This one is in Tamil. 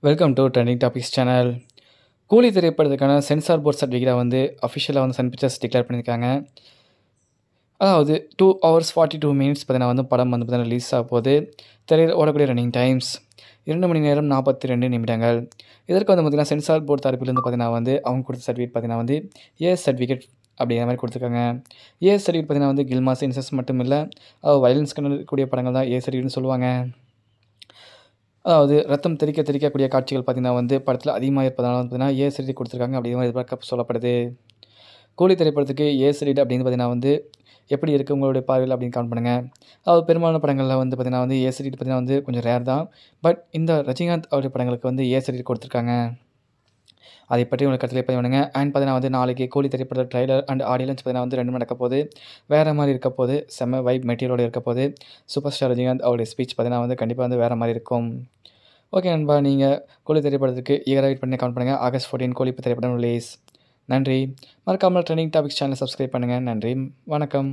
Welcome to trending topics channel. கூலி திரைப்படத்துக்கான சென்சார் போர்ட் சர்டிஃபிகேட்டை வந்து அஃபிஷியலாக வந்து சன் பிக்சர்ஸ் டிக்ளேர் பண்ணியிருக்காங்க. அதாவது 2 hours 42 minutes பார்த்தீங்கன்னா வந்து படம் வந்து பார்த்தீங்கன்னா ரிலீஸ் ஆக போகுது. திரையில் ஓடக்கூடிய ரன்னிங் டைம்ஸ் 2 மணி நேரம் 42 நிமிடங்கள். இதற்கு வந்து பார்த்தீங்கன்னா சென்சார் போர்ட் தரப்பிலிருந்து பார்த்தீங்கன்னா வந்து அவங்க கொடுத்த சர்டிஃபிகேட் பார்த்தீங்கன்னா வந்து ஏஎஸ் சர்டிஃபிகேட் அப்படிங்கிற மாதிரி கொடுத்துருக்காங்க. ஏஎஸ் சர்டிஃபிகேட் பார்த்தீங்கன்னா வந்து கில்மாஸ் இன்சஸ் மட்டும் இல்லை, வயலன்ஸ் கண்டக்கூடிய படங்கள் தான் ஏஎஸ் சர்டிஃபிகேட்னு சொல்லுவாங்க. அதாவது ரத்தம் தெறிக்க தெறிக்கக்கூடிய காட்சிகள் பார்த்தீங்கன்னா வந்து படத்தில் அதிகமாக இருப்பதனால வந்து பார்த்தீங்கன்னா ஏஎஸ் சர்டிஃபிகேட் கொடுத்துருக்காங்க அப்படிங்கிற மாதிரி எதிர்பார்க்க சொல்லப்படுது. கூலி திரைப்படத்துக்கு ஏஎஸ் சர்டிஃபிகேட் அப்படின்னு பார்த்தீங்கன்னா வந்து எப்படி இருக்குது உங்களுடைய பார்வையில் அப்படின்னு கமெண்ட் பண்ணுங்கள். அதாவது பெரும்பாலான படங்களில் வந்து பார்த்தீங்கன்னா வந்து ஏஎஸ் சர்டிஃபிகேட் பார்த்தீங்கன்னா வந்து கொஞ்சம் ரேர் தான். பட் இந்த ரஜினிகாந்த் அவருடைய படங்களுக்கு வந்து ஏஎஸ் சர்டிஃபிகேட் கொடுத்துருக்காங்க. அதை பற்றி உங்களுக்கு கருத்தில் பதிவு பண்ணுங்கள். அண்ட் பார்த்தீங்கன்னா வந்து நாளைக்கு கூலி திரைப்பட ட்ரைலர் அண்ட் ஆடியோ லான்ச் பார்த்தீங்கன்னா வந்து 2 நடக்க போகுது. வேறு மாதிரி இருக்க போகுது, செம்ம வைப் மெட்டீரியலோடு இருக்க போகுது. சூப்பர் ஸ்டார் ரஜினிகாந்த் அவருடைய ஸ்பீச் பார்த்தீங்கன்னா வந்து கண்டிப்பாக வந்து வேறு மாதிரி இருக்கும். ஓகே நண்பா, நீங்கள் கூலி திரைப்படத்துக்கு ஈகராக வெயிட் பண்ணி கமெண்ட் பண்ணுங்கள். ஆகஸ்ட் 14 கூலி திரைப்படம் ரிலீஸ். நன்றி. மறக்காமல் ட்ரெண்டிங் டாபிக்ஸ் சேனலை சப்ஸ்கிரைப் பண்ணுங்கள். நன்றி, வணக்கம்.